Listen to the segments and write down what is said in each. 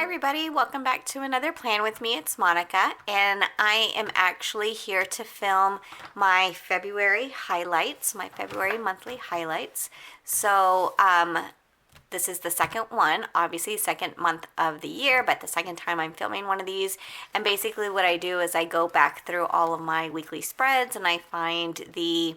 everybody, welcome back to another plan with me. It's Monica, and I am actually here to film my February highlights, my February monthly highlights. So this is the second one, obviously second month of the year, but the second time I'm filming one of these. And basically what I do is I go back through all of my weekly spreads and I find the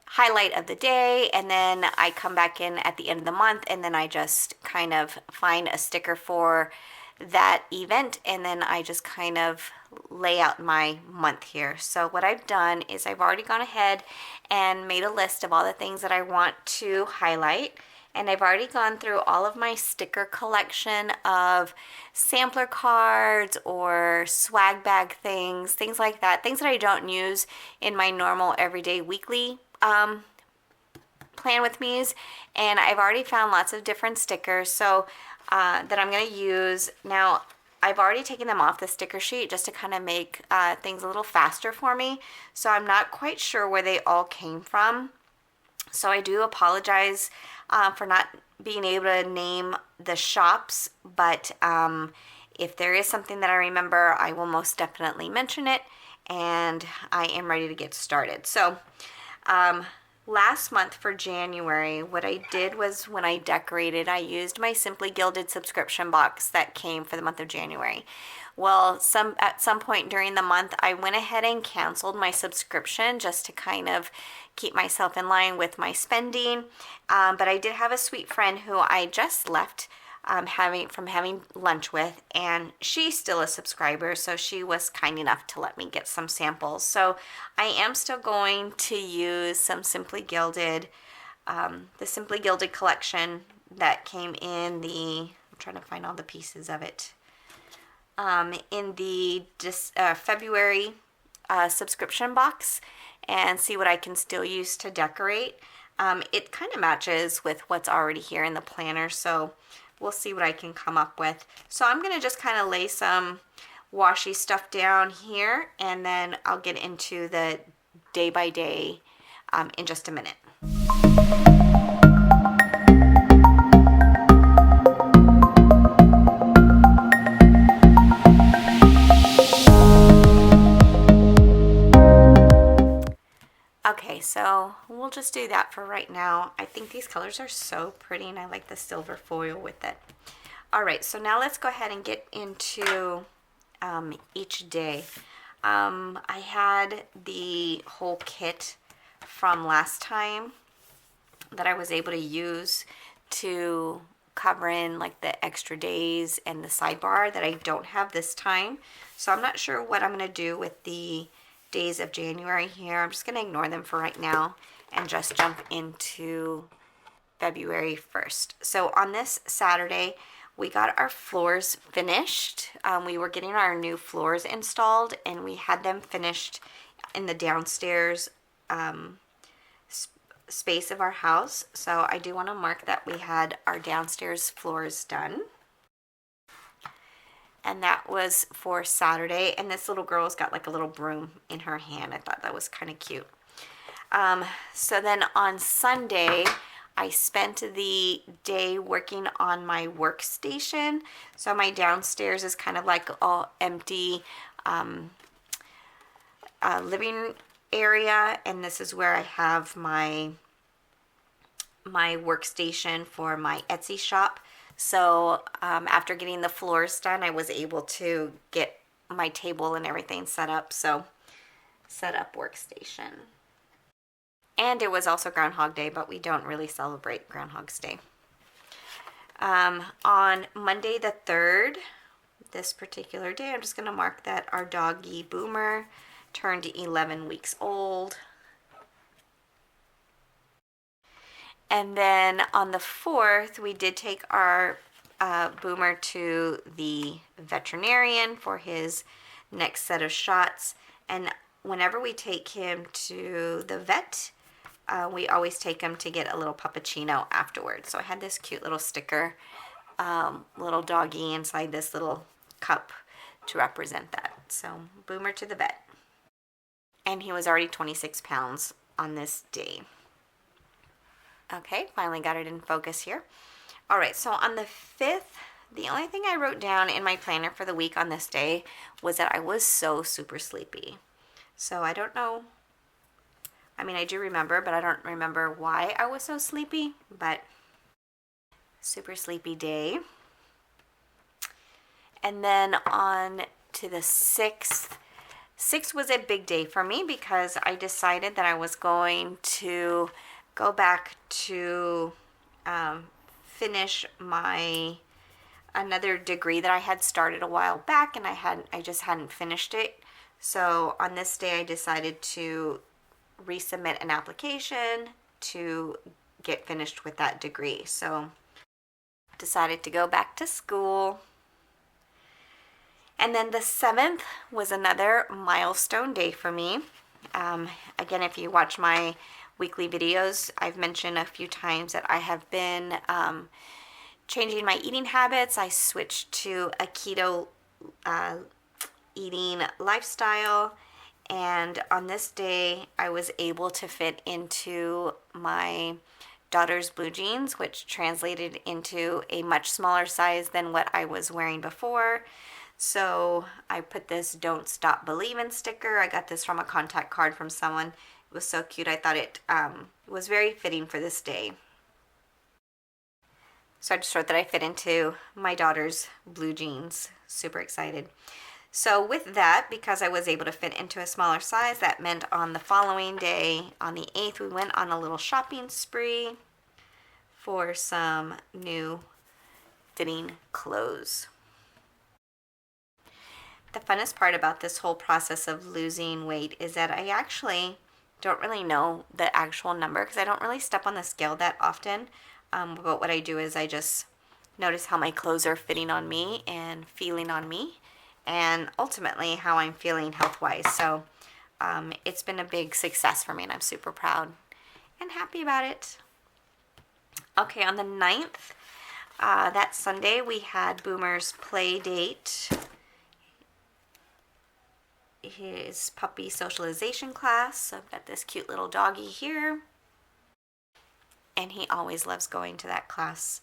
highlight of the day, and then I come back in at the end of the month and then I just kind of find a sticker for that event, and then I just kind of lay out my month here. So what I've done is I've already gone ahead and made a list of all the things that I want to highlight, and I've already gone through all of my sticker collection of sampler cards or swag bag things like that, things that I don't use in my normal everyday weekly plan with me's, and I've already found lots of different stickers so that I'm going to use. Now I've already taken them off the sticker sheet just to kind of make things a little faster for me, so I'm not quite sure where they all came from, so I do apologize for not being able to name the shops, but if there is something that I remember, I will most definitely mention it, and I am ready to get started. So last month for January, what I did was when I decorated, I used my Simply Gilded subscription box that came for the month of January. Well, at some point during the month, I went ahead and canceled my subscription just to kind of keep myself in line with my spending. But I did have a sweet friend who I just left having lunch with, and she's still a subscriber, so she was kind enough to let me get some samples. So I am still going to use some Simply Gilded, the Simply Gilded collection that came in the, I'm trying to find all the pieces of it, in the February subscription box, and see what I can still use to decorate. It kind of matches with what's already here in the planner, so we'll see what I can come up with. So I'm going to just kind of lay some washi stuff down here, and then I'll get into the day by day in just a minute. Okay, so we'll just do that for right now. I think these colors are so pretty, and I like the silver foil with it. All right, so now let's go ahead and get into each day. I had the whole kit from last time that I was able to use to cover in like the extra days and the sidebar that I don't have this time. So I'm not sure what I'm going to do with the days of January here. I'm just going to ignore them for right now and just jump into February 1st. So on this Saturday, we got our floors finished. We were getting our new floors installed, and we had them finished in the downstairs space of our house. So I do want to mark that we had our downstairs floors done. And that was for Saturday. And this little girl's got like a little broom in her hand. I thought that was kind of cute. So then on Sunday, I spent the day working on my workstation. So my downstairs is kind of like all empty living area. And this is where I have my workstation for my Etsy shop. So after getting the floors done, I was able to get my table and everything set up. So set up workstation. And it was also Groundhog Day, but we don't really celebrate Groundhog's Day. On Monday the 3rd, this particular day, I'm just going to mark that our doggy Boomer turned 11 weeks old. And then on the 4th, we did take our Boomer to the veterinarian for his next set of shots. And whenever we take him to the vet, we always take him to get a little puppuccino afterwards. So I had this cute little sticker, little doggy inside this little cup to represent that. So Boomer to the vet. And he was already 26 pounds on this day. Okay, finally got it in focus here. All right, so on the 5th, the only thing I wrote down in my planner for the week on this day was that I was so super sleepy. So I don't know. I mean, I do remember, but I don't remember why I was so sleepy, but super sleepy day. And then on to the 6th. 6 was a big day for me because I decided that I was going to go back to finish my another degree that I had started a while back, and I just hadn't finished it. So on this day I decided to resubmit an application to get finished with that degree. So decided to go back to school. And then the 7th was another milestone day for me. Again, if you watch my weekly videos, I've mentioned a few times that I have been changing my eating habits. I switched to a keto eating lifestyle, and on this day I was able to fit into my daughter's blue jeans, which translated into a much smaller size than what I was wearing before. So I put this "Don't Stop Believin" sticker. I got this from a contact card from someone. It was so cute. I thought it was very fitting for this day. So I just wrote that I fit into my daughter's blue jeans. Super excited. So with that, because I was able to fit into a smaller size, that meant on the following day, on the 8th, we went on a little shopping spree for some new fitting clothes. The funnest part about this whole process of losing weight is that I actually don't really know the actual number because I don't really step on the scale that often. But what I do is I just notice how my clothes are fitting on me and feeling on me, and ultimately how I'm feeling health-wise. So it's been a big success for me, and I'm super proud and happy about it. Okay, on the 9th, that Sunday, we had Boomer's play date, his puppy socialization class. So I've got this cute little doggy here, and he always loves going to that class.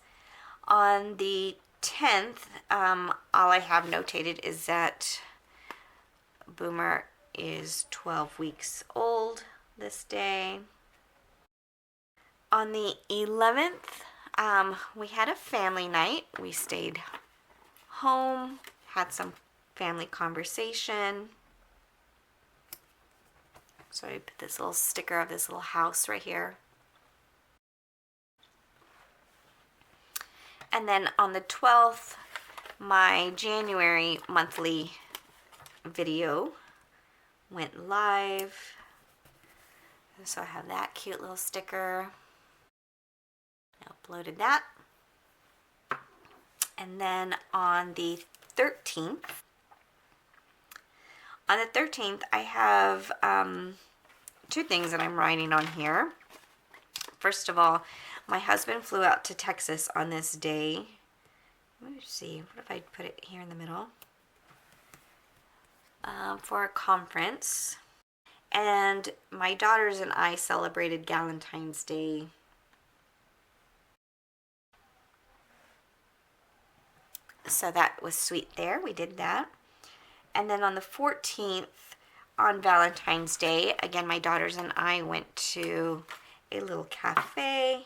On the 10th, all I have notated is that Boomer is 12 weeks old this day. On the 11th, we had a family night. We stayed home, had some family conversation. So I put this little sticker of this little house right here. And then on the 12th, my January monthly video went live. So I have that cute little sticker. I uploaded that. And then on the 13th, I have two things that I'm writing on here. First of all, my husband flew out to Texas on this day. Let me see, what if I put it here in the middle? For a conference. And my daughters and I celebrated Valentine's Day. So that was sweet there. We did that. And then on the 14th, on Valentine's Day, again, my daughters and I went to a little cafe.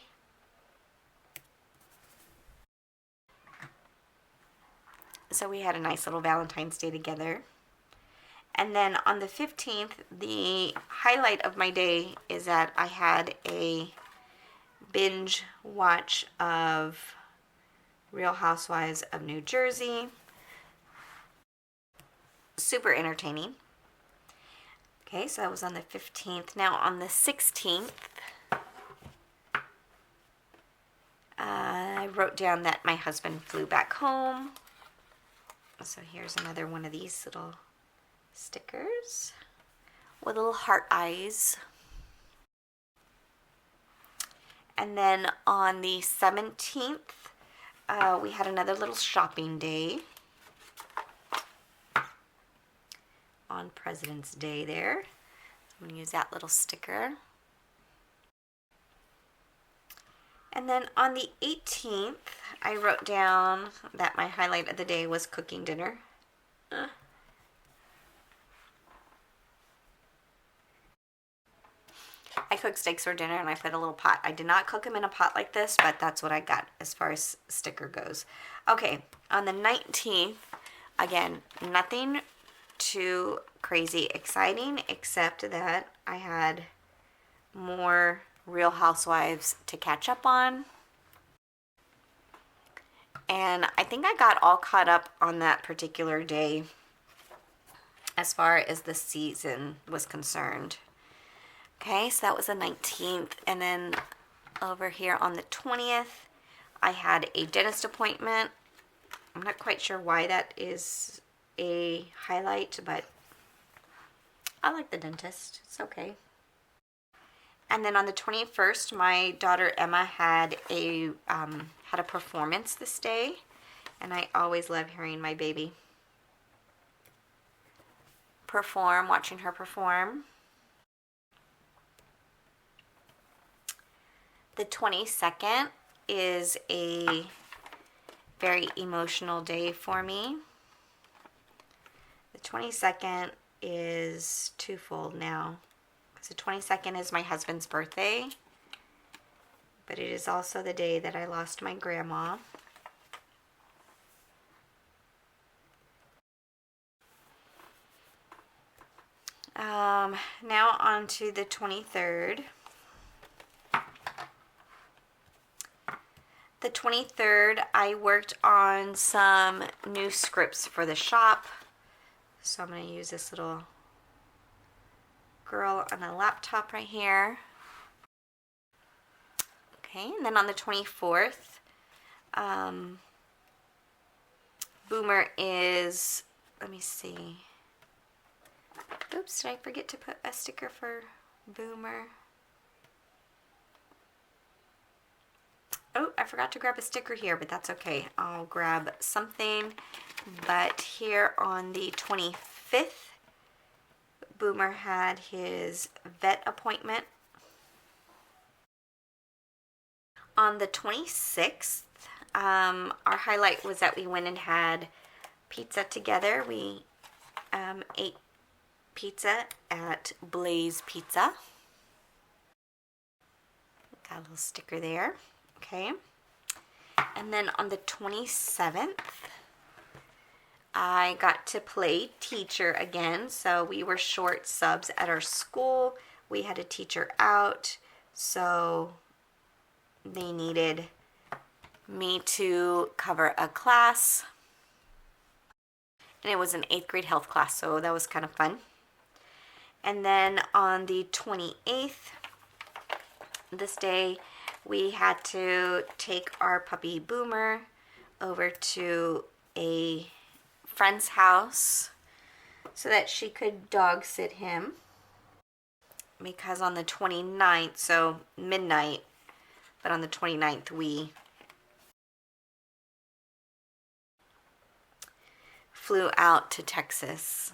So we had a nice little Valentine's Day together. And then on the 15th, the highlight of my day is that I had a binge watch of Real Housewives of New Jersey. Super entertaining. Okay, so that was on the 15th. Now on the 16th, I wrote down that my husband flew back home. So here's another one of these little stickers with little heart eyes. And then on the 17th, we had another little shopping day on President's Day there. I'm going to use that little sticker. And then on the 18th, I wrote down that my highlight of the day was cooking dinner. I cooked steaks for dinner and I put a little pot. I did not cook them in a pot like this, but that's what I got as far as sticker goes. Okay, on the 19th, again, nothing too crazy exciting except that I had more Real Housewives to catch up on. And I think I got all caught up on that particular day as far as the season was concerned. Okay, so that was the 19th. And then over here on the 20th, I had a dentist appointment. I'm not quite sure why that is a highlight, but I like the dentist. It's okay. And then on the 21st, my daughter Emma had a performance this day, and I always love hearing my baby perform, watching her perform. The 22nd is a very emotional day for me. The 22nd is twofold now. The 22nd is my husband's birthday, but it is also the day that I lost my grandma. Now on to the 23rd. The 23rd, I worked on some new scripts for the shop. So I'm going to use this little girl on a laptop right here. Okay, and then on the 24th, Boomer is, let me see. Oops, did I forget to put a sticker for Boomer? Oh, I forgot to grab a sticker here, but that's okay. I'll grab something. But here on the 25th, Boomer had his vet appointment. On the 26th, our highlight was that we went and had pizza together. We ate pizza at Blaze Pizza. Got a little sticker there. Okay. And then on the 27th, I got to play teacher again. So we were short subs at our school. We had a teacher out, so they needed me to cover a class. And it was an 8th grade health class, so that was kind of fun. And then on the 28th, this day, we had to take our puppy Boomer over to a friend's house so that she could dog sit him, because on the 29th, so midnight, but on the 29th we flew out to Texas.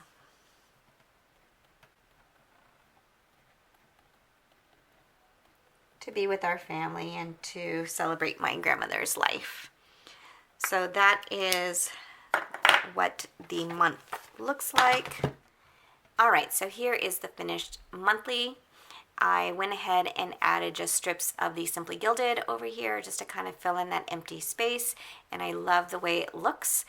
To be with our family and to celebrate my grandmother's life. So that is what the month looks like. All right, so here is the finished monthly. I went ahead and added just strips of the Simply Gilded over here just to kind of fill in that empty space, and I love the way it looks.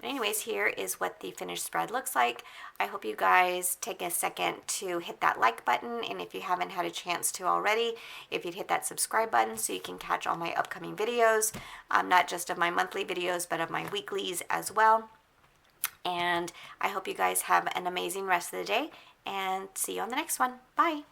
Anyways, here is what the finished spread looks like. I hope you guys take a second to hit that like button, and if you haven't had a chance to already, if you'd hit that subscribe button so you can catch all my upcoming videos, not just of my monthly videos, but of my weeklies as well. And I hope you guys have an amazing rest of the day, and see you on the next one. Bye.